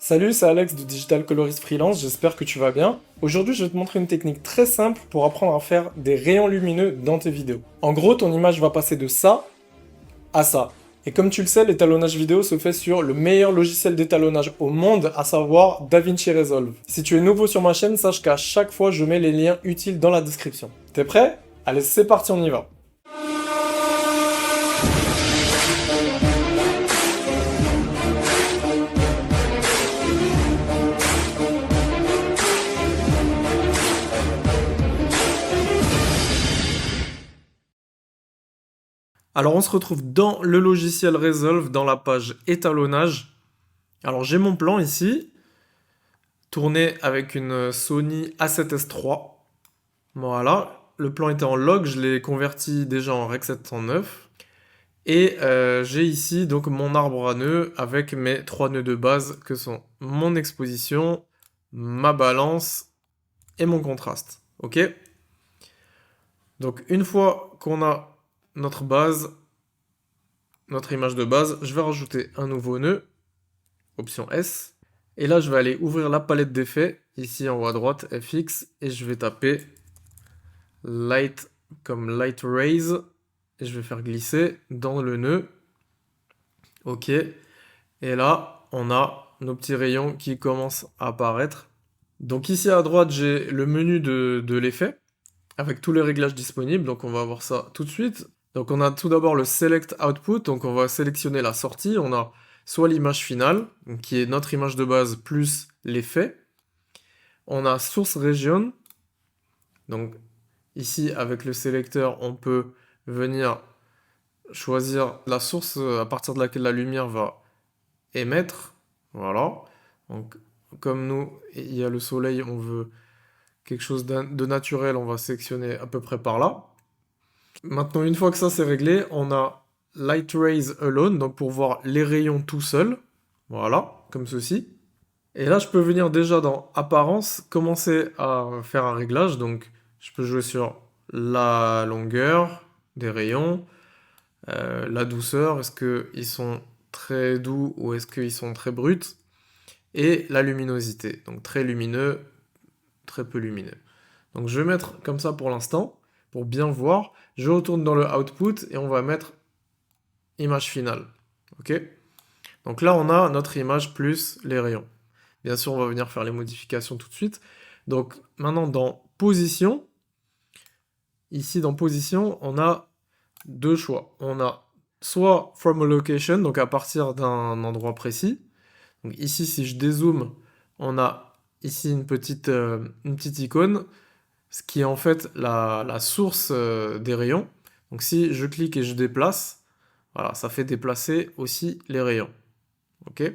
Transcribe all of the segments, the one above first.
Salut, c'est Alex de Digital Colorist Freelance, j'espère que tu vas bien. Aujourd'hui, je vais te montrer une technique très simple pour apprendre à faire des rayons lumineux dans tes vidéos. En gros, ton image va passer de ça à ça. Et comme tu le sais, l'étalonnage vidéo se fait sur le meilleur logiciel d'étalonnage au monde, à savoir DaVinci Resolve. Si tu es nouveau sur ma chaîne, sache qu'à chaque fois, je mets les liens utiles dans la description. T'es prêt? Allez, c'est parti, on y va. Alors on se retrouve dans le logiciel Resolve, dans la page étalonnage. Alors j'ai mon plan ici, tourné avec une Sony A7S III. Voilà, le plan était en log, je l'ai converti déjà en Rec 709. Et j'ai ici donc mon arbre à nœuds avec mes trois nœuds de base que sont mon exposition, ma balance et mon contraste. Ok? Donc une fois qu'on a notre base, notre image de base, je vais rajouter un nouveau nœud, option S. Et là, je vais aller ouvrir la palette d'effets, ici en haut à droite, FX, et je vais taper Light comme Light Rays, et je vais faire glisser dans le nœud. Ok. Et là, on a nos petits rayons qui commencent à apparaître. Donc ici à droite, j'ai le menu de l'effet, avec tous les réglages disponibles, donc on va voir ça tout de suite. Donc on a tout d'abord le Select Output, donc on va sélectionner la sortie, on a soit l'image finale, qui est notre image de base plus l'effet. On a Source Region, donc ici avec le sélecteur, on peut venir choisir la source à partir de laquelle la lumière va émettre. Voilà. Donc comme nous, il y a le soleil, on veut quelque chose de naturel, on va sélectionner à peu près par là. Maintenant, une fois que ça c'est réglé, on a Light Rays Alone, donc pour voir les rayons tout seuls. Voilà, comme ceci. Et là, je peux venir déjà dans Apparence, commencer à faire un réglage. Donc, je peux jouer sur la longueur des rayons, la douceur, est-ce qu'ils sont très doux ou est-ce qu'ils sont très bruts, et la luminosité. Donc, très lumineux, très peu lumineux. Donc, je vais mettre comme ça pour l'instant, pour bien voir. Je retourne dans le output et on va mettre image finale. Ok? Donc là, on a notre image plus les rayons. Bien sûr, on va venir faire les modifications tout de suite. Donc maintenant, dans position, ici dans position, on a deux choix. On a soit from a location, donc à partir d'un endroit précis. Donc ici, si je dézoome, on a ici une petite icône, ce qui est en fait la source des rayons. Donc si je clique et je déplace, voilà, ça fait déplacer aussi les rayons. Ok?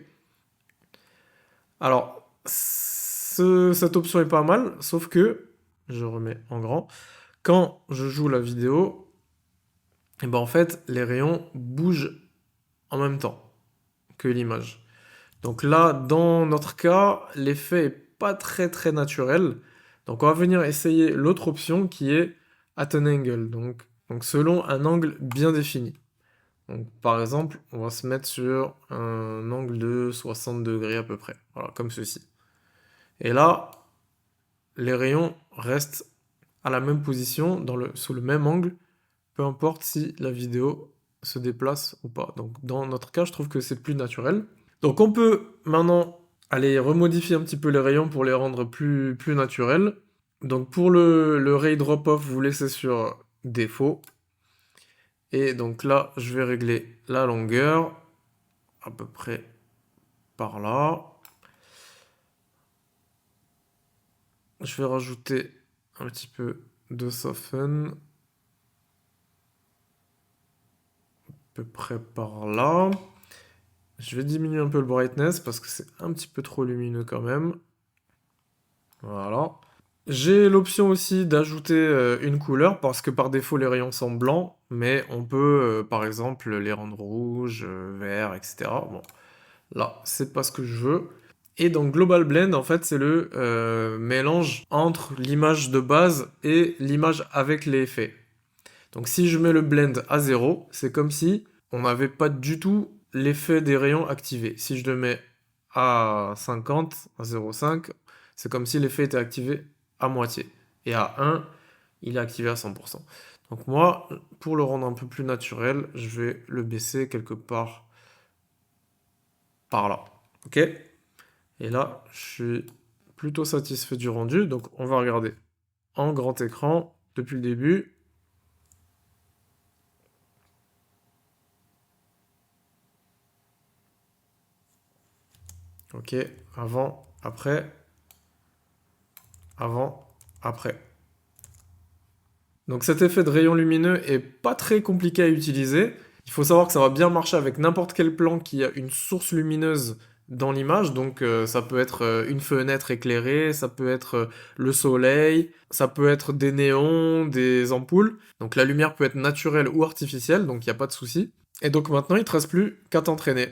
Alors, cette option est pas mal, sauf que, je remets en grand, quand je joue la vidéo, et ben en fait, les rayons bougent en même temps que l'image. Donc là, dans notre cas, l'effet est pas très naturel. Donc on va venir essayer l'autre option qui est at an angle, donc selon un angle bien défini. Donc par exemple, on va se mettre sur un angle de 60 degrés à peu près, voilà, comme ceci. Et là, les rayons restent à la même position, sous le même angle, peu importe si la vidéo se déplace ou pas. Donc dans notre cas, je trouve que c'est plus naturel. Donc on peut maintenant aller remodifier un petit peu les rayons pour les rendre plus naturels. Donc pour le ray drop-off, vous laissez sur défaut. Et donc là, je vais régler la longueur, à peu près par là. Je vais rajouter un petit peu de soften, à peu près par là. Je vais diminuer un peu le brightness parce que c'est un petit peu trop lumineux quand même. Voilà. J'ai l'option aussi d'ajouter une couleur parce que par défaut les rayons sont blancs, mais on peut par exemple les rendre rouges, verts, etc. Bon, là c'est pas ce que je veux. Et donc Global Blend en fait c'est le mélange entre l'image de base et l'image avec les effets. Donc si je mets le blend à 0, c'est comme si on n'avait pas du tout l'effet des rayons activé. Si je le mets à 50, à 0,5, c'est comme si l'effet était activé à moitié. Et à 1, il est activé à 100%. Donc moi, pour le rendre un peu plus naturel, je vais le baisser quelque part par là. Ok? Et là, je suis plutôt satisfait du rendu. Donc on va regarder en grand écran depuis le début. Ok, avant, après, avant, après. Donc cet effet de rayon lumineux est pas très compliqué à utiliser. Il faut savoir que ça va bien marcher avec n'importe quel plan qui a une source lumineuse dans l'image. Donc ça peut être une fenêtre éclairée, ça peut être le soleil, ça peut être des néons, des ampoules. Donc la lumière peut être naturelle ou artificielle, donc il n'y a pas de souci. Et donc maintenant il ne te reste plus qu'à t'entraîner.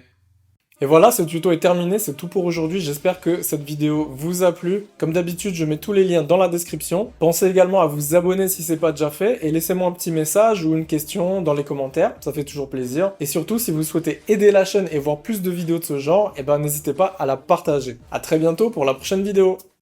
Et voilà, ce tuto est terminé, c'est tout pour aujourd'hui. J'espère que cette vidéo vous a plu. Comme d'habitude, je mets tous les liens dans la description. Pensez également à vous abonner si c'est pas déjà fait et laissez-moi un petit message ou une question dans les commentaires, ça fait toujours plaisir. Et surtout, si vous souhaitez aider la chaîne et voir plus de vidéos de ce genre, eh ben n'hésitez pas à la partager. À très bientôt pour la prochaine vidéo.